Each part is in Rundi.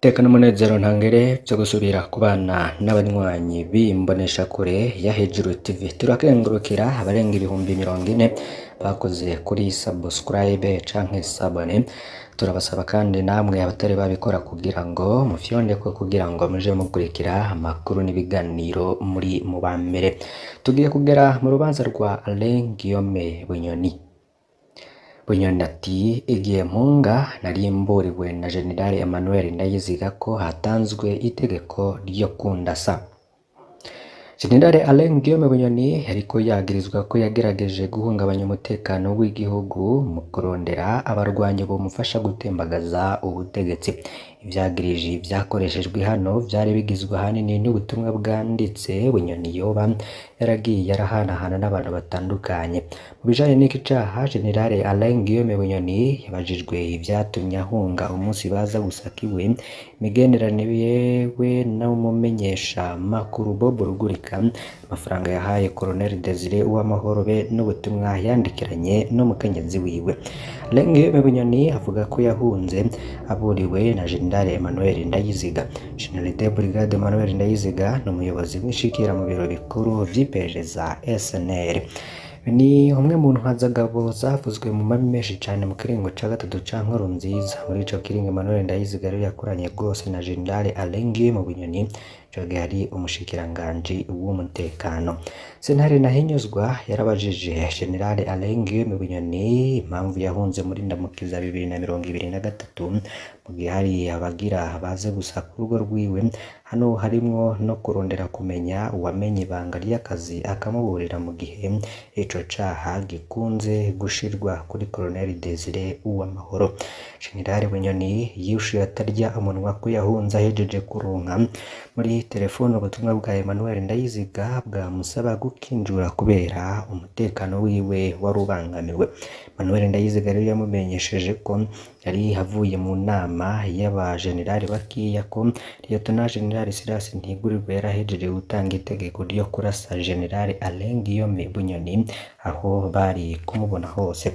Tekana umunezero ntangere byo gusubira kubana n'abanywanyi b'imbonesha kure ya Hejuru TV. Turakengurukira abarenga ibihumbi 40 bakoze kuri subscribe canke sabone. Turabasaba kandi namwe abatari babikora kugira ngo mufyondeko kugira ngo muje mukurikira amakuru n'ibiganiro muri mu bambere. Tugiye kugera mu rubanza rwa Alain Guillaume Bunyoni. Bunyoni ati igihe mpunga nari mburiwe na General Emmanuel Ndayiziga ko hatanzwe itegeko ryo kundasa. General Alain Guillaume Bunyoni ariko yagirizwa ko yagerageje guhungabanya umutekano w'igihugu mu kurondera abarwanyi bomufasha gutembagaza ubutegetsi. Ivyagirije vyakoreshejwe hano vyari bigizwe ahanini n'ubutumwa bwanditse Bunyoni yoba yaragiye yarahanahana n'abantu batandukanye. Mu bijanye n'iki caha, General Alain Guillaume Bunyoni yabajijwe ivyatumye ahunga umunsi baza gusaka iwe, imigenderanire yewe n'umumenyesha makuru Bob Rugurika, amafaranga yahaye Colonel Desire Uwamahoro be n'ubutumwa yandikiranye n'umukenyezi wiwe. Alain Guillaume Bunyoni avuga ko yahunze aburiwe na General Emmanuel Ndayiziga. General de Brigade Emmanuel Ndayiziga ni umuyobozi w'ishikira mu biro bikuru vy'iperereza SNL. Ni umwe mu ntwazagabo zavuzwe mu mami menshi cyane mu kiringo ca gatatu ca Nkurunziza. Muri ico kiringo Emmanuel Ndayiziga rero yakoranye rwose na General Alain Guillaume Bunyoni, joge yari umushikiranganji w'umutekano. Sentare Nahinyuzwa yarabajije General Alain Guillaume Bunyoni impamvu yahunze muri Ndamukiza 2023 mu gihe hari abagira baze gusaka urugo rwiwe. Hano harimwo no kurondera kumenya uwamenye ibanga ry'akazi akamuburira mu gihe ico caha gikunze gushirwa kuri Colonel Desire Uwamahoro. General Bunyoni yishuye atarya umunwa ko yahunze ahejeje kuronka muri telefone ubutumwa bwa Emmanuel Ndayiziga bwamusaba gukinjura kubera umutekano wiwe wari ubangamiwe. Emmanuel Ndayiziga rero yamumenyesheje ko yari havuye mu nama y'abajenerali bakiya ko Lieutenant General Silas Ntigurirwa yarahejeje gutanga itegeko ryo kurasa General Alain Guillaume Bunyoni aho bari kumubona hose.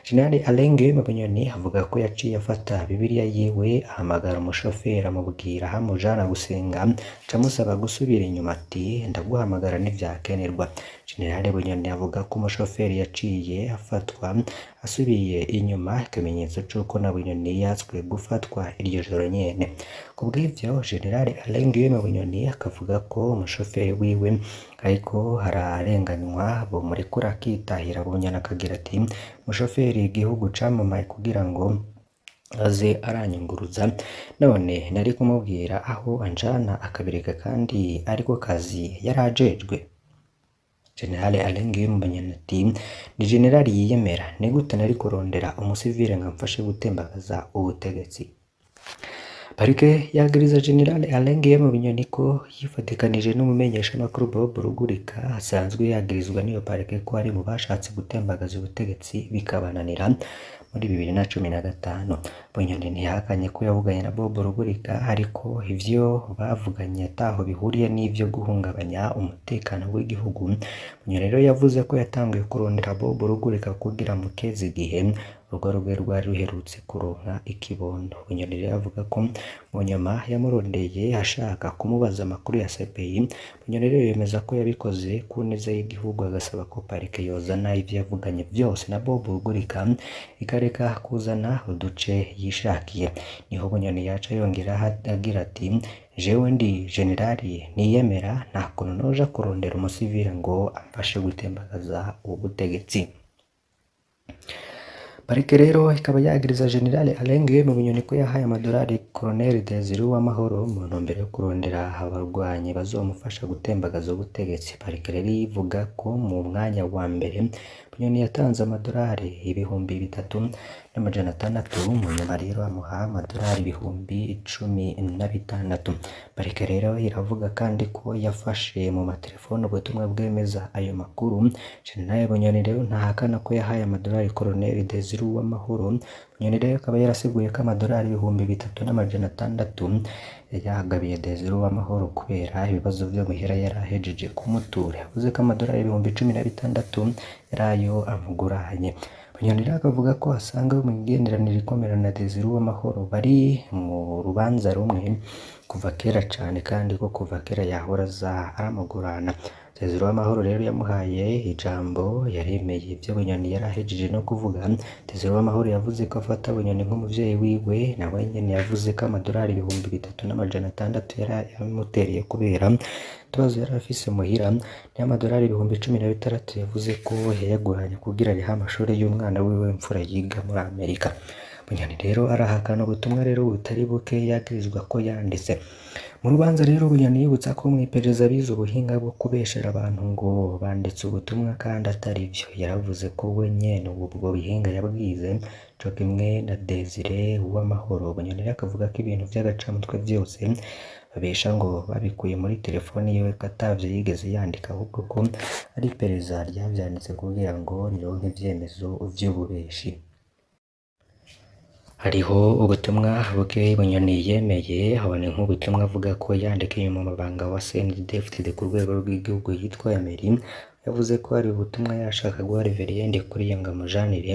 General Alain Guillaume Bunyoni avuga ko yaciye afata Bibiliya yiwe ahamagara umushoferi amubwira hamujana gusenga, camusaba gusubira inyuma ati ndaguhamagara n'ivyakenerwa. General Bunyoni avuga ko umushoferi yaciye afatwa asubiye inyuma, ikimenyetso c'uko na Bunyoni yatswe gufatwa iryo joro nyene. Kubw'ivyo General Alain Guillaume Bunyoni akavuga ko umushoferi wiwe ariko hararenganywa bomurekura akitahira. Bunyoni akagira ati umushoferi igihugu camamaye kugira ngo aze aranyunguruza, none nari kumubwira aho anjana akabireka kandi ariko kazi yarajejwe. General Alain Guillaume Bunyoni ati ni general yiyemera, ni gute nari kurondera umusivile ngo amfashe gutembagaza ubutegetsi. Parike yagiriza General Alain Guillaume Bunyoni ko yifatikanije n'umumenyesha makuru Bob Rugurika asanzwe yagirizwa n'iyo parike ko ari mu bashatse gutembagaza ubutegetsi bikabananira muri 2015. Bunyoni ntihakanye ko yavuganye na Bob Rugurika, ariko ivyo bavuganye ataho bihuriye n'ivyo guhungabanya umutekano w'igihugu. Bunyoni rero yavuze ko yatanguye kurondera Bob Rugurika kugira mu kezi igihe urugo rwe rwari ruherutse kuronka ikibondo. Bunyoni rero avuga ko mu nyuma yamurondeye ashaka kumubaza amakuru ya CPI. Bunyoni rero yemeza ko yabikoze ku neza y'igihugu, agasaba ko parike yozana ivyo yavuganye vyose na Bob Rugurika ikareka kuzana uduce yishakiye. Niho Bunyoni yaca yongera agira ati jewe ndi generali niyemera, nta kuntu noja kurondera umusivile ngo amfashe gutembagaza ubutegetsi. Parike rero ikaba yagiriza General Alain Guillaume Bunyoni ko yahaye amadolari Colonel Desire Uwamahoro mu ntumbero yo kurondera abarwanyi bazomufasha gutembagaza ubutegetsi. Parike rero ivuga ko mu mwanya wa mbere Bunyoni yatanze amadolari 3,600, mu nyuma rero amuha amadolari 16,000. Parike rero iravuga kandi ko yafashe mu matelefone ubutumwa bwemeza ayo makuru. General Bunyoni rero ntahakana ko yahaye amadolari Colonel Desire Uwamahoro. Bunyoni rero akaba yarasiguye ko amadolari 3,600 yagabiye Desire Uwamahoro kubera ibibazo byo muhira yarahejeje kumutura. Yavuze ko amadolari 16,000 yarayo amuguranye. Bunyoni rero akavuga ko asanga mu migenderanire ikomera na Desire Uwamahoro bari mu rubanza rumwe kuva kera cane kandi ko kuva kera yahora aza aramugurana. Desire Uwamahoro rero yamuhaye ijambo, yaremeye ibyo Bunyoni yari ahejeje no kuvuga. Desire Uwamahoro yavuze ko afata Bunyoni nk'umuvyeyi wiwe, nawe nyene yavuze ko amadolari 3,600 yari yamutereye kubera utubazo yari afise muhira, n'amadolari 16,000 yavuze ko yayaguranye kugira arihe amashuri y'umwana wiwe w'imfura yiga muri Amerika. Bunyoni rero arahakana ubutumwa rero butari buke yagirizwa ko yanditse. Mu rubanza rero Bunyoni yibutsa ko mw'iperereza bize ubuhinga bwo kubeshera abantu ngo banditse ubutumwa kandi atari vyo. Yaravuze ko we nyene ubwo buhinga yabwize co kimwe na Desire Uwamahoro. Bunyoni rero akavuga ko ibintu vy'agacamutwe vyose babesha ngo babikuye muri telefoni yiwe ko atavyo yigeze yandika, ahubwo ko ari iperereza ryavyanditse kugira ngo rironke ivyemezo vy'ububeshi. Hariho ubutumwa buke Bunyoni yemeye, habone nk'ubutumwa avuga ko yandikiye mu mabanga wa CNDD-FDD ku rwego rw'igihugu yitwa Emery. Yavuze ko hari ubutumwa yashaka guha Reverien Ndikuriye ngo amujanire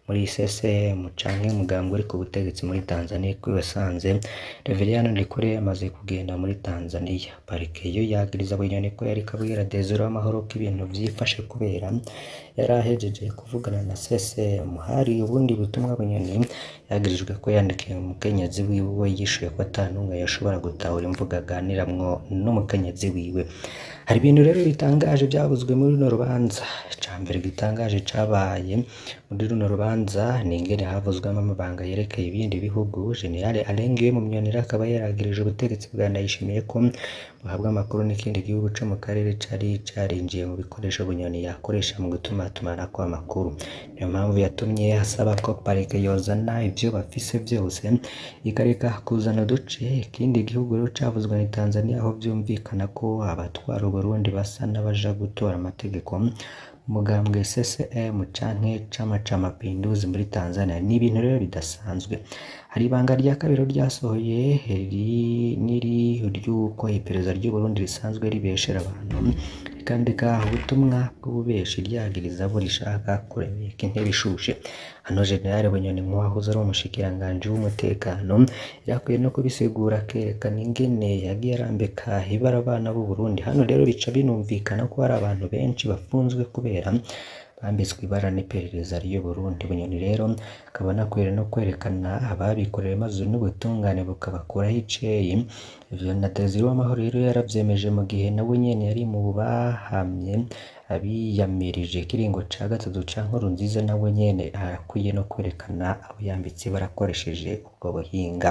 muri CCM canke umugambi uri ku butegetsi muri Tanzania, ko yasanze Reverien Ndikuriye amaze kugenda muri Tanzania. Parike yo yagiriza Bunyoni ko yari kabwira Desire Uwamahoro ko ibintu vyifashe kubera yari ahejeje kuvugana na CCM. Hari ubundi butumwa Bunyoni yagirijwe ko yandikiye umukenyezi wiwe yishuye ko atanumwe yashobora gutahura imvuga aganiramwo n'umukenyezi wiwe. Hari ibintu rero bitangaje byavuzwe muri runo rubanza. Icambere gitangaje cabaye muri runo rubanza ni ingene havuzwemo amabanga yerekeye ibindi bihugu. General Alengiwe mu Bunyoni akaba yaragirije ubutegetsi bwa Ndayishimiye ko buhabwa amakuru n'ikindi gihugu co mu karere cari carinjiye mu bikoresho Bunyoni yakoresha mu gutumatumanako amakuru. Niyo mpamvu yatumye asaba ko parike yozana ivyo bafise vyose ikareka kuzana uduce. Ikindi gihugu rero cavuzwe ni Tanzania, aho vyumvikana ko abatwara Burundi basa n'abaja gutora amategeko umugambwe CCM canke Chama cha Mapinduzi muri Tanzania. Ni ibintu rero bidasanzwe. Hari ibanga rya kabiri ryasohoye niri ry'uko iperereza ry'u Burundi risanzwe ribeshera abantu rikandika ubutumwa bw'ububeshi ryagiriza abo rishaka kuremeka intebe ishushe. Hano General Bunyoni nk'uwahoze ari umushikiranganji w'umutekano yakwiye no kubisigura akerekana ingene yagiye arambeka ibara abana b'u Burundi. Hano rero bica binumvikana ko hari abantu benshi bafunzwe kubera bambitswe ibara n'iperereza ry'u Burundi. Bunyoni rero akaba anakwiriye no kwerekana ababikoreye maze n'ubutungane bukabakuraho iceyi. Ivyo na Desire Uwamahoro rero yaravyemeje mu gihe nawe nyene yari mu bahamye abiyamirije ikiringo ca gatatu ca Nkurunziza. Nawe nyene arakwiye no kwerekana abo yambitse barakoresheje ubwo buhinga.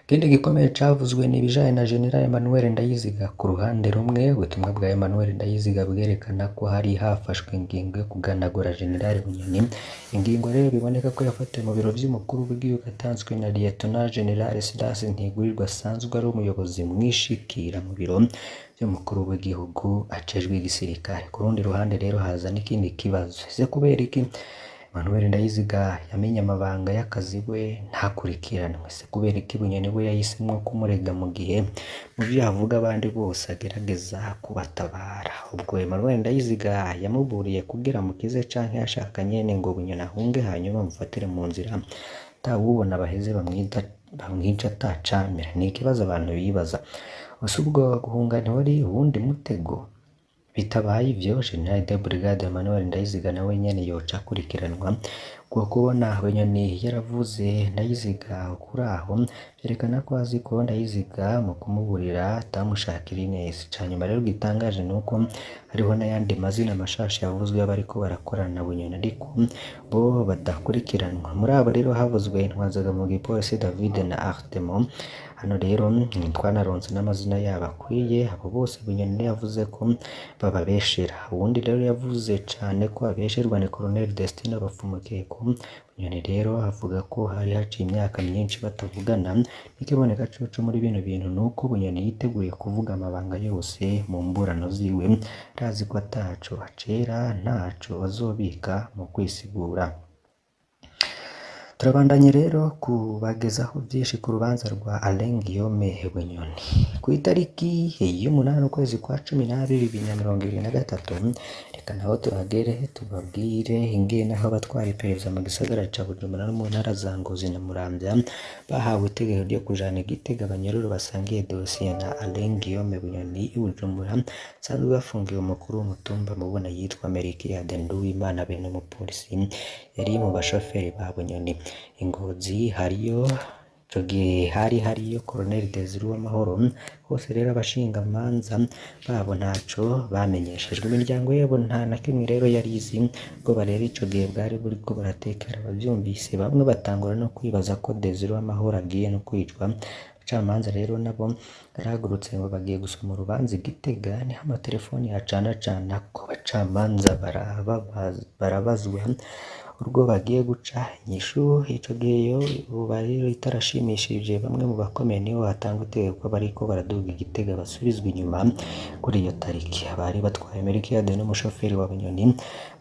Ikindi gikomeye cavuzwe ni ibijanye na General Emmanuel Ndayiziga. Ku ruhande rumwe ubutumwa bwa Emmanuel Ndayiziga bwerekana ko hari hafashwe ingingo yo kuganagura General Bunyoni. Ingingo rero biboneka ko yafatiwe mu biro vy'umukuru w'igihugu atanzwe na Lieutenant General Silas Ntigurirwa asanzwe ari umuyobozi mwishikira mu biro vy'umukuru w'igihugu acejwe igisirikare. Ku rundi ruhande rero haza n'ikindi kibazo, ese kubera iki Emmanuel Ndayiziga yamenye amabanga y'akazi we ntakurikiranwe? Se kubera iki Bunyoni we yahisemwo kumurega mu gihe mu vyo yavuga abandi bose agerageza kubatabara? Ubwo Emmanuel Ndayiziga yamuburiye kugira mukize canke yashaka nyene ngo Bunyoni ahunge hanyuma mufatire mu nzira atawubona baheze bamwica atacamira? Ni ikibazo abantu bibaza. Ese ubwo guhunga ntiwari uwundi mutego? Bitabaye ivyo General de Brigade Emmanuel Ndayiziga nawe nyene yoca akurikiranwa. Kuko kubona Bunyoni yaravuze Ndayiziga kuraho vyerekana ko azi ko Ndayiziga mu kumuburira atamushakira ineza. Canyuma rero gitangaje nuko hariho n'ayandi mazina mashasha yavuzwe abariko barakorana na Bunyoni ariko bo badakurikiranwa. Muri abo rero havuzwe Intwazaga mu gipolisi David na Artemo. Hano rero twanaronse n'amazina yabo akwiye. Abo bose Bunyoni yavuze ko bababeshera. Uwundi rero yavuze cane ko abesherwa ni Colonel Destine Bapfumukeko. Bunyoni rero avuga ko hari haciye imyaka myinshi batavugana. Ikiboneka coco muri bino bintu nuko Bunyoni yiteguye kuvuga amabanga yose mu mburano ziwe, razi ko ataco acera ntaco bazobika mu kwisigura. Turabandanye rero kubagezaho byinshi ku rubanza rwa Alain Guillaume Bunyoni ku itariki y'umunani ukwezi kwa 12 2023. Reka naho tuhagere tubabwire ingene aho abatwara iperereza mu gisagara ca Bujumbura no mu ntara za Ngozi na Muramvya bahawe itegeko ryo kujana Igitega abanyororo basangiye dosiye na Alain Guillaume Bunyoni i Bujumbura sanzwe bafungiwe umukuru w'umutumba mubona yitwa Melchiade Nduwimana be n'umupolisi yari mu bashoferi ba Bunyoni. Ingozi hariyo hariyo Colonel Desire Uwamahoro. Hose rero abashingamanza babo ntaco bamenyeshejwe, imiryango yabo nta na kimwe rero yarizi ngo barebe ico gihe bwari buriko baratekera. Abavyumvise bamwe batangura no kwibaza ko Desire Uwamahoro agiye no kwicwa. Abacamanza rero nabo barahagurutse ngo bagiye gusoma urubanza Igitega, niho amatelefoni yacana ko abacamanza barabazwa urwo bagiye guca inyishu. Ico gihe uba rero itarashimishije bamwe mu bakomeye niho hatanga itegeko bariko baraduga Igitega basubizwa inyuma kuri iyo tariki. Abari batwaye Melchiade n'umushoferi wa Bunyoni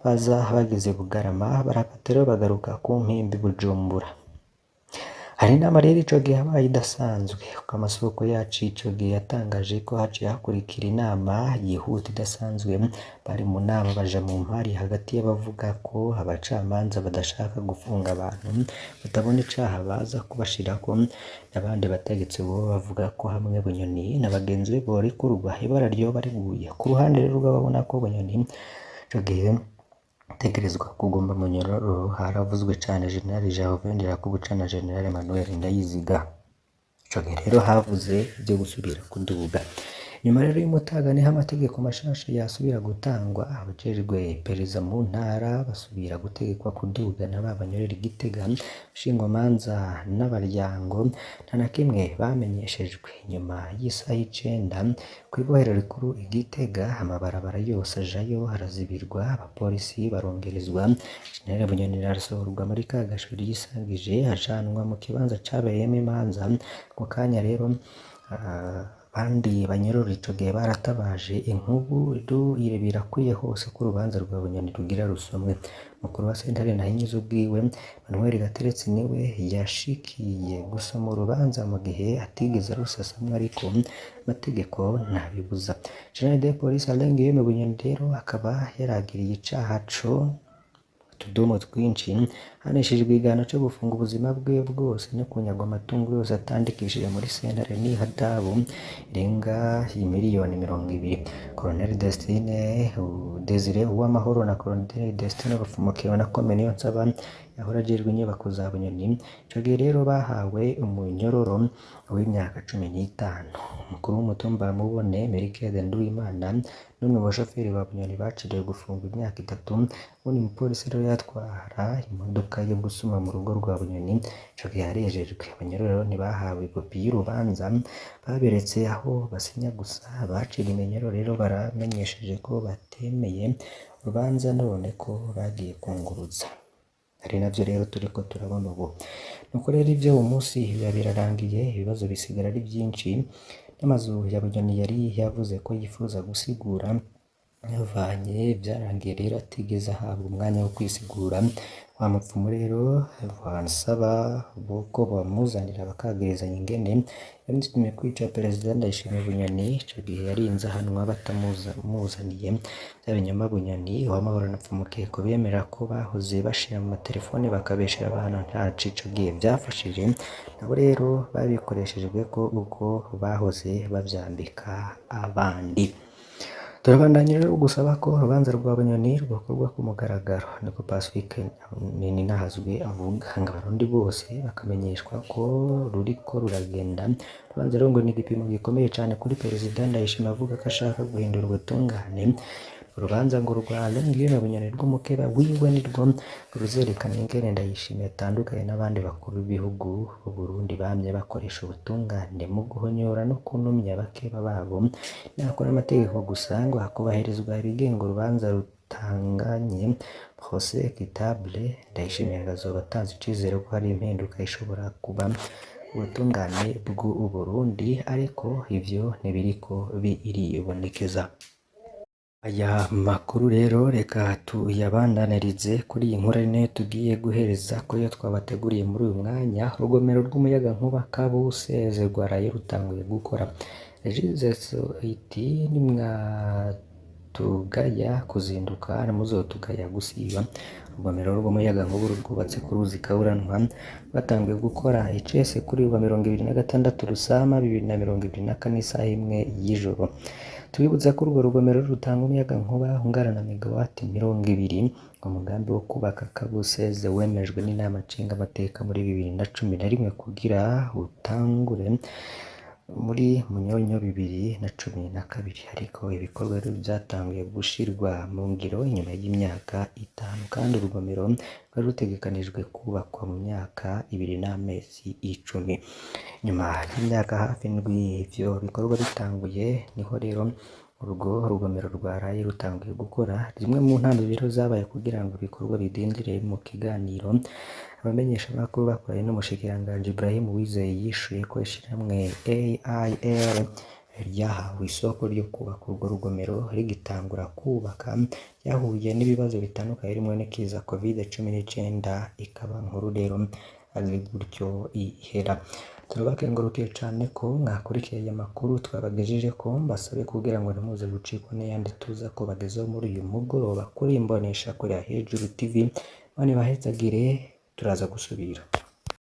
baza bageze Bugarama barakata rero bagaruka ku mpimbi Bujumbura. Hari inama rero ico gihe habaye idasanzwe, kuko amasoko yacu ico gihe yatangaje ko haciye hakurikira inama yihuta idasanzwe. Bari mu nama baja mu mpari hagati y'abavuga ko abacamanza badashaka gufunga abantu batabona icaha baza kubashirako, n'abandi bategetsi bo bavuga ko hamwe Bunyoni na bagenzi be borekurwa ibara ryoba riguye. Ku ruhande rero rw'ababona ko Bunyoni ico gihe tegerezwa kugomba mu nyororo haravuzwe cane General Jean Ndirakubuca na General Emmanuel Ndayiziga. Ico gihe rero havuze byo gusubira kuduga. Nyuma rero y'umutaga niho amategeko mashasha yasubira gutangwa. Abajejwe iperereza mu ntara basubira gutegekwa kudugana babanyorera Igitega. Shingwamanza n'abaryango nta na kimwe bamenyeshejwe. Nyuma y'isaha 9 kw'ibohero rikuru Igitega amabarabara yose ajayo harazibirwa, abapolisi barongerezwa. General Bunyoni arasohorwa muri ka gashuri yisangije ajanwa mu kibanza cabereyemo imanza. Mu kanya rero bandi banyororo ico gihe baratabaje inkubu birakwiye hose ko urubanza rwa Bunyoni rugira rusomwe. Mukuru wa sentare Ntahinyuza ubwiwe Manuel Gateretse niwe yashikiye gusoma urubanza mu gihe atigeze rusasamwe, ariko amategeko ntabibuza. General de Police Alain Guillaume Bunyoni rero akaba yaragiriye icaha utudomo twinshi, haneshejwe igihano cyo gufunga ubuzima bwe bwose no kunyagwa amatungo yose atandikishije muri sentare n'ihadabu irenga miliyoni 20. Colonel Desire Uwamahoro na Colonel Destine Bafumukiro na Komene Niyonsaba yahora ajejwe inyubako za Bunyoni ico gihe rero bahawe umunyororo w'imyaka 15. Umukuru w'umutumba mubone Melchiade Nduwimana n'umwe mu bashoferi ba Bunyoni baciriwe gufungwa imyaka 3. Ubundi umupolisi rero yatwara imodoka yo gusuma mu rugo rwa Bunyoni ico gihe yarejejwe. Abanyororo ntibahawe kopi y'urubanza, baberetse aho basinya gusa. Baciriwe iminyororo rero baramenyesheje ko batemeye urubanza none ko bagiye kunguruza. Ari navyo rero turiko turabona ubu. Nuko rero ivyo umunsi biba birarangiye, ibibazo bisigara ari byinshi. N'amazu ya Bunyoni yari yavuze ko yifuza gusigura yavanye, byarangiye rero atigeze ahabwa umwanya wo kwisigura. Wa mupfumu rero bansaba ko bamuzanira bakagerezanya ingene yamutumye kwica Perezida Ndayishimiye Bunyoni. Ico gihe yarinze ahanwa batamuzaniye bya binyoma Bunyoni. Uwamahoro na Pfumukeko bemera ko bahoze bashira mu matelefone bakabeshera abantu nta cico gihe byafashije, nabo rero babikoreshejwe ko ubwo bahoze bavyambika abandi. Turabandanya rero gusaba ko urubanza rwa Bunyoni rwakorwa ku mugaragaro, niko Pacifique Ninahazwe avuga. Ngo abarundi bose bakamenyeshwa ko ruriko ruragenda. Urubanza rero ngo ni igipimo gikomeye cyane kuri Perezida Ndayishimiye avuga ko ashaka guhindura ubutungane. Urubanza ngo rwa Alain Guillaume Bunyoni rw'umukeba wiwe nirwo ruzerekana ingene Ndayishimiye atandukanye n'abandi bakuru b'ibihugu b'u Burundi bamye bakoresha ubutungane mu guhonyora no kunumya abakeba babo. Nakora amategeko gusa ngo hakubahirizwa ibigenga urubanza rutanganye procès équitable. Ndayishimiye azoba atanze icizere ko hari impinduka ishobora kuba ubutungane bw'u Burundi, ariko ivyo ntibiriko biribonekeza. Aya makuru rero reka tuyabandanirize kuri iyi nkuru nyene tugiye guhereza kuri yo twabateguriye muri uyu mwanya. Urugomero rw'umuyagankuba Kabuseze rwaraye rutanguye gukora. Regideso iti nimwatugaya kuzinduka ntimuzotugaya gusiba. Urugomero rw'umuyagankuba rwubatse ku ruzi Kaburanwa rwatanguye gukora icese kuri wa 26 Rusama 2024 isaha 1 y'ijoro. Tubibutsa ko urwo rugomero rutanga umuyagankuba ungana na megawati 20. Umugambi wo kubaka Kabuseze wemejwe n'inama nshingamateka muri 2011 kugira utangure muri Munyonyo 2012, ariko ibikorwa byatanguye gushirwa mu ngiro inyuma y'imyaka 5 kandi urugomero rwari rutegekanijwe kubakwa mu myaka 2 n'amezi 10. Nyuma y'imyaka hafi ndwi ivyo bikorwa bitanguye niho rero urwo rugomero rwaraye rutanguye gukora. Zimwe mu ntambiro zabaye kugira ngo ibikorwa bidindire mu kiganiro abamenyesha makuru bakoranye n'umushikiranganji Ibrahim Uwizeye yishuye ko ishirahamwe AIR ryahawe isoko ryo kubaka urwo rugomero rigitangura kubaka yahuye n'ibibazo bitandukanye birimo n'ikiza COVID-19 ikaba nkuru rero ari gutyo ihera. Turabakengurukiye cane ko mwakurikiye aya makuru twabagejeje ko mbasabe kugira ngo ntimuze gucikwa n'ayandi tuza ko bagezeho muri uyu mugoroba kuri imbonesha kuri Hejuru TV. Bane bahezagire turaza gusubira.